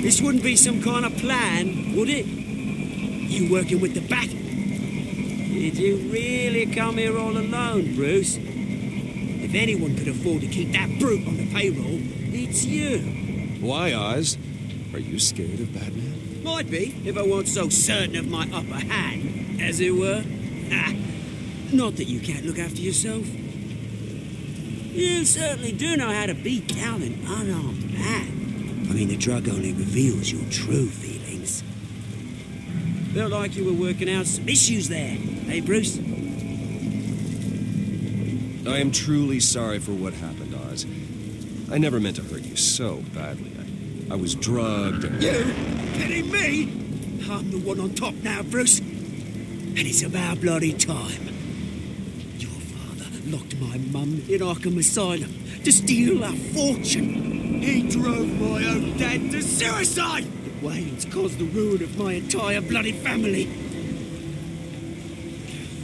This wouldn't be some kind of plan, would it? You working with the Bat? Did you really come here all alone, Bruce? If anyone could afford to keep that brute on the payroll, it's you. Why, Oz? Are you scared of Batman? Might be, if I weren't so certain of my upper hand, as it were. Not that you can't look after yourself. You certainly do know how to beat down an unarmed man. I mean, the drug only reveals your true feelings. Felt like you were working out some issues there, hey, Bruce? I am truly sorry for what happened, Oz. I never meant to hurt you so badly. I was drugged. You? Kidding me? I'm the one on top now, Bruce. And it's about bloody time. Your father locked my mum in Arkham Asylum to steal our fortune. He drove my own dad to suicide! The Waynes caused the ruin of my entire bloody family.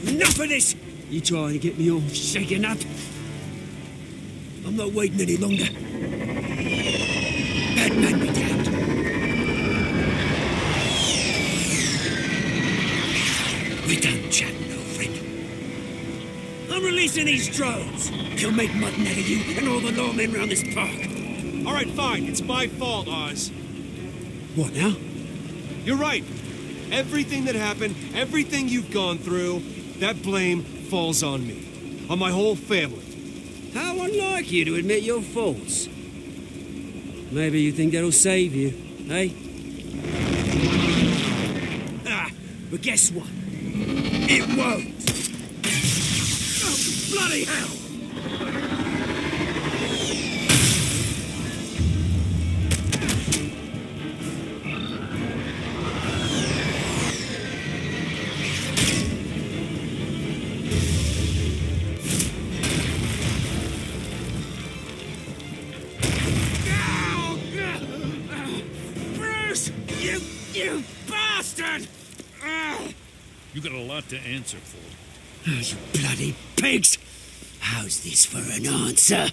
Enough of this! You trying to get me all shaken up? I'm not waiting any longer. Batman be damned. We're done chatting, old friend. I'm releasing these drones. He'll make mutton out of you and all the lawmen around this park. All right, fine. It's my fault, Oz. What now? You're right. Everything that happened, everything you've gone through, that blame falls on me. On my whole family. How unlike you to admit your faults. Maybe you think that'll save you, eh? But guess what? It won't! Oh, bloody hell! You bastard! You got a lot to answer for. Oh, you bloody pigs! How's this for an answer?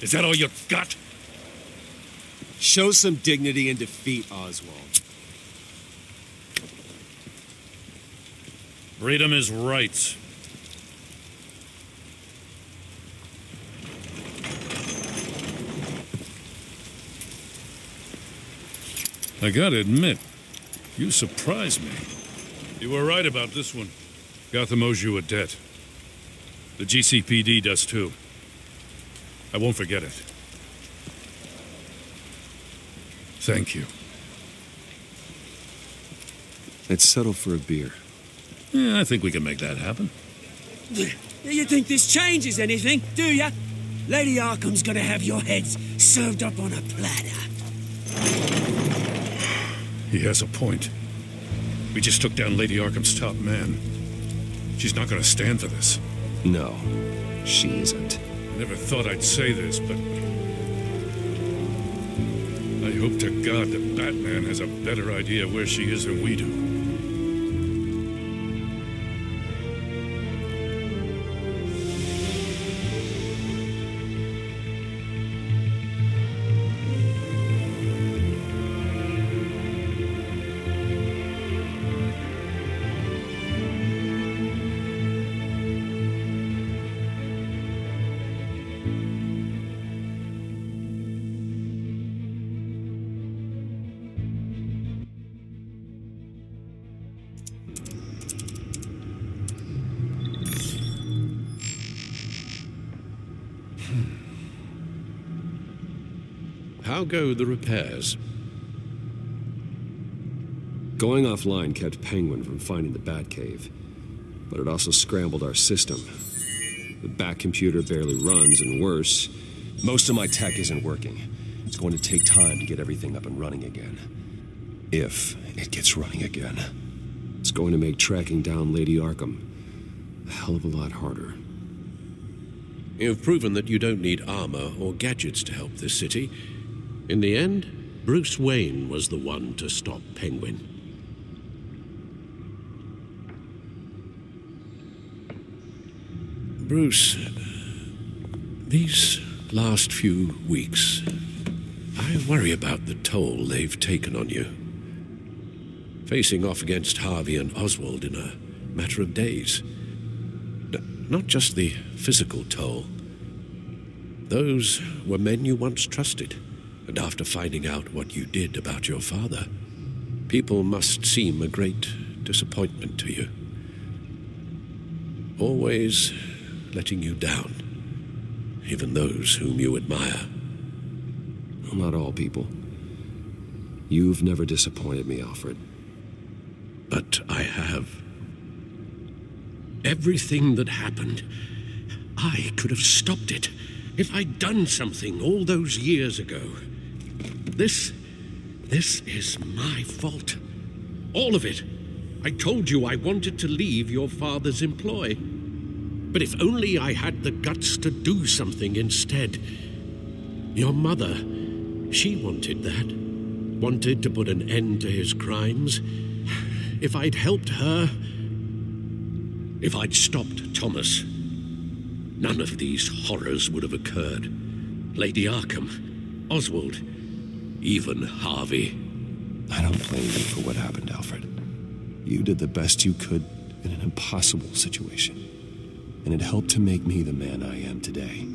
Is that all you got? Show some dignity and defeat, Oswald. Freedom is rights. I gotta admit, you surprised me. You were right about this one. Gotham owes you a debt. The GCPD does too. I won't forget it. Thank you. Let's settle for a beer. Yeah, I think we can make that happen. You think this changes anything, do ya? Lady Arkham's gonna have your heads served up on a platter. He has a point. We just took down Lady Arkham's top man. She's not gonna stand for this. No, she isn't. I never thought I'd say this, but I hope to God that Batman has a better idea where she is than we do. How go the repairs? Going offline kept Penguin from finding the Batcave, but it also scrambled our system. The Bat computer barely runs, and worse, most of my tech isn't working. It's going to take time to get everything up and running again. If it gets running again. It's going to make tracking down Lady Arkham a hell of a lot harder. You've proven that you don't need armor or gadgets to help this city. In the end, Bruce Wayne was the one to stop Penguin. Bruce, these last few weeks, I worry about the toll they've taken on you. Facing off against Harvey and Oswald in a matter of days. Not just the physical toll. Those were men you once trusted, and after finding out what you did about your father, people must seem a great disappointment to you. Always letting you down, even those whom you admire. Well, not all people. You've never disappointed me, Alfred. But I have. Everything that happened, I could have stopped it if I'd done something all those years ago. This is my fault. All of it. I told you I wanted to leave your father's employ. But if only I had the guts to do something instead. Your mother, she wanted that. Wanted to put an end to his crimes. If I'd helped her, if I'd stopped Thomas, none of these horrors would have occurred. Lady Arkham, Oswald, even Harvey. I don't blame you for what happened, Alfred. You did the best you could in an impossible situation, and it helped to make me the man I am today.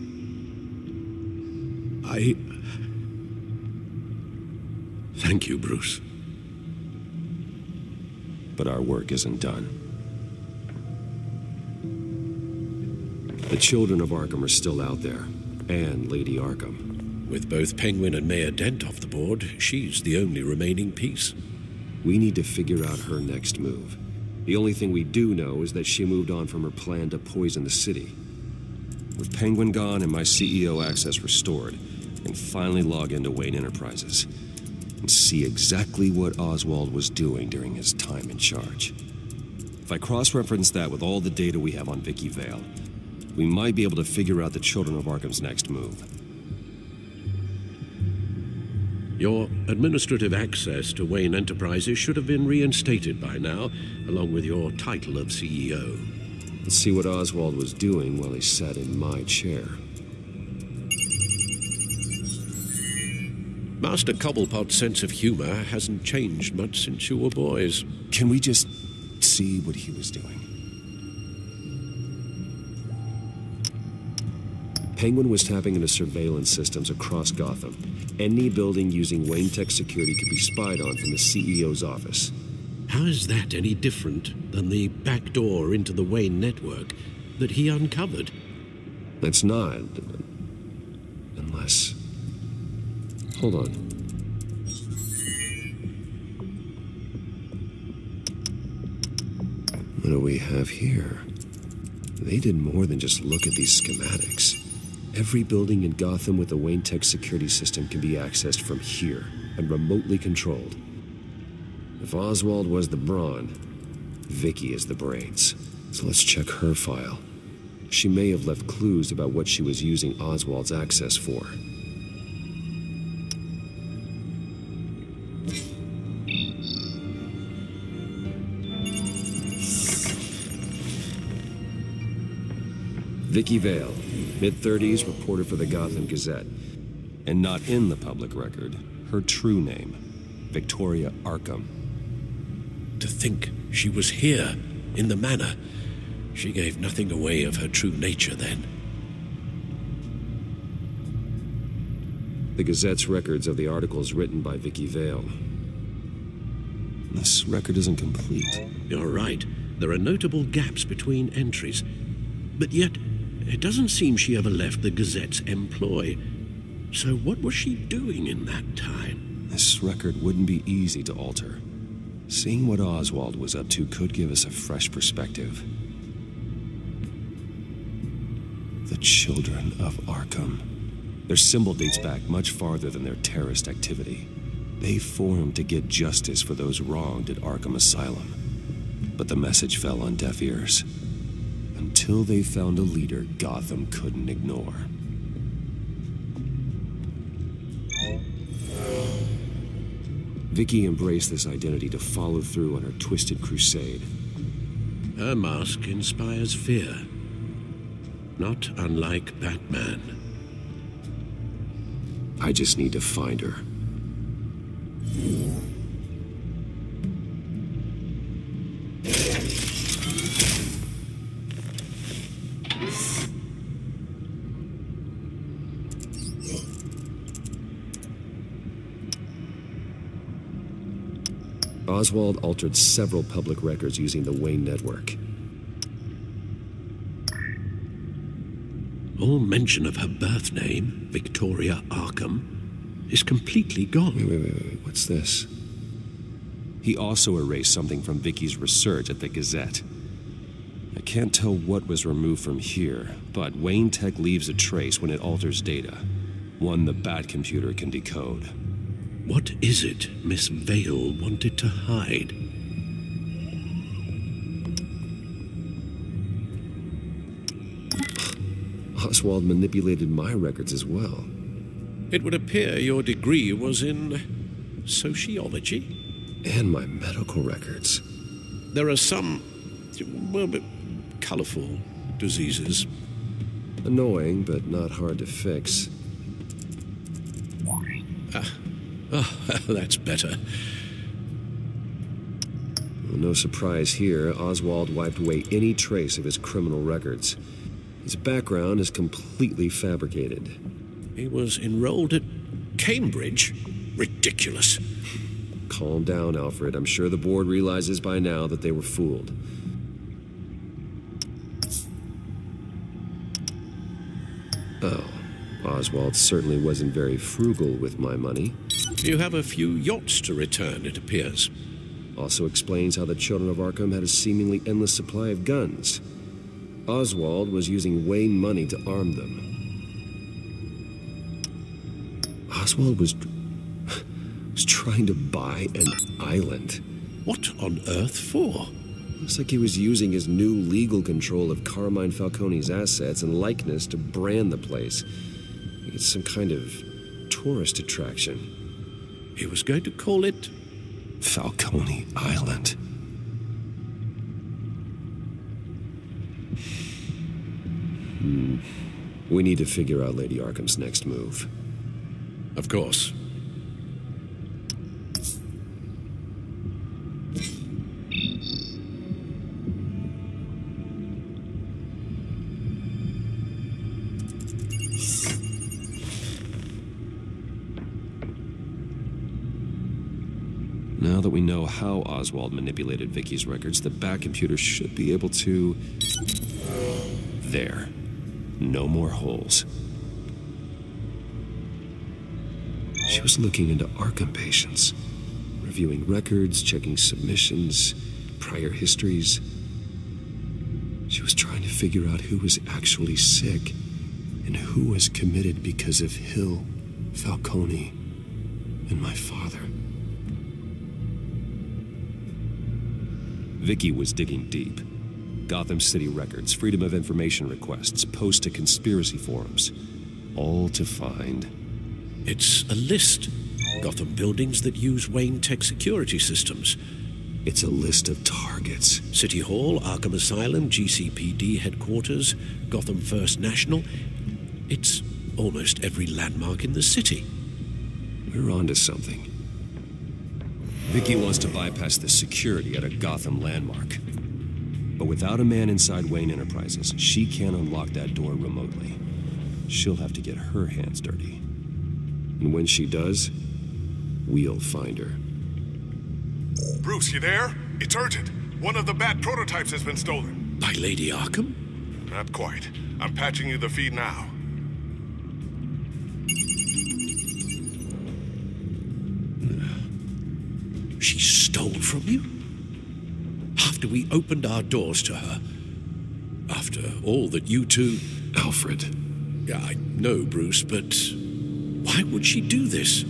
Thank you, Bruce. But our work isn't done. The children of Arkham are still out there, and Lady Arkham. With both Penguin and Mayor Dent off the board, she's the only remaining piece. We need to figure out her next move. The only thing we do know is that she moved on from her plan to poison the city. With Penguin gone and my CEO access restored, I can finally log into Wayne Enterprises and see exactly what Oswald was doing during his time in charge. If I cross-reference that with all the data we have on Vicky Vale, we might be able to figure out the Children of Arkham's next move. Your administrative access to Wayne Enterprises should have been reinstated by now, along with your title of CEO. Let's see what Oswald was doing while he sat in my chair. Master Cobblepot's sense of humor hasn't changed much since you were boys. Can we just see what he was doing? Penguin was tapping into surveillance systems across Gotham. Any building using Wayne Tech security could be spied on from the CEO's office. How is that any different than the back door into the Wayne network that he uncovered? It's not. Unless... Hold on. What do we have here? They did more than just look at these schematics. Every building in Gotham with the Wayne Tech security system can be accessed from here and remotely controlled. If Oswald was the brawn, Vicky is the brains. So let's check her file. She may have left clues about what she was using Oswald's access for. Vicky Vale, mid-30s, reporter for the Gotham Gazette. And not in the public record, her true name, Victoria Arkham. To think she was here, in the manor. She gave nothing away of her true nature then. The Gazette's records of the articles written by Vicky Vale. This record isn't complete. You're right. There are notable gaps between entries. But yet, it doesn't seem she ever left the Gazette's employ. So what was she doing in that time? This record wouldn't be easy to alter. Seeing what Oswald was up to could give us a fresh perspective. The Children of Arkham. Their symbol dates back much farther than their terrorist activity. They formed to get justice for those wronged at Arkham Asylum. But the message fell on deaf ears. Until they found a leader Gotham couldn't ignore. Vicky embraced this identity to follow through on her twisted crusade. Her mask inspires fear. Not unlike Batman. I just need to find her. Oswald altered several public records using the Wayne network. All mention of her birth name, Victoria Arkham, is completely gone. Wait. What's this? He also erased something from Vicky's research at the Gazette. I can't tell what was removed from here, but Wayne Tech leaves a trace when it alters data. One the Bat computer can decode. What is it Miss Vale wanted to hide? Oswald manipulated my records as well. It would appear your degree was in sociology. And my medical records. There are some, well, colorful diseases. Annoying, but not hard to fix. Oh, that's better. Well, no surprise here, Oswald wiped away any trace of his criminal records. His background is completely fabricated. He was enrolled at Cambridge? Ridiculous. Calm down, Alfred. I'm sure the board realizes by now that they were fooled. Oh, Oswald certainly wasn't very frugal with my money. You have a few yachts to return, it appears. Also explains how the children of Arkham had a seemingly endless supply of guns. Oswald was using Wayne money to arm them. Oswald was trying to buy an island. What on earth for? Looks like he was using his new legal control of Carmine Falcone's assets and likeness to brand the place. It's some kind of tourist attraction. He was going to call it Falcone Island. We need to figure out Lady Arkham's next move. Of course. Now that we know how Oswald manipulated Vicky's records, the Bat computer should be able to... There. No more holes. She was looking into Arkham patients, reviewing records, checking submissions, prior histories. She was trying to figure out who was actually sick and who was committed because of Hill, Falcone, and my father. Vicky was digging deep. Gotham City records, Freedom of Information requests, posts to conspiracy forums. All to find... It's a list. Gotham buildings that use Wayne Tech security systems. It's a list of targets. City Hall, Arkham Asylum, GCPD headquarters, Gotham First National. It's almost every landmark in the city. We're onto something. Vicky wants to bypass the security at a Gotham landmark. But without a man inside Wayne Enterprises, she can't unlock that door remotely. She'll have to get her hands dirty. And when she does, we'll find her. Bruce, you there? It's urgent. One of the Bat prototypes has been stolen. By Lady Arkham? Not quite. I'm patching you the feed now. She stole from you? After we opened our doors to her? After all that you two... Alfred. I know, Bruce, but why would she do this?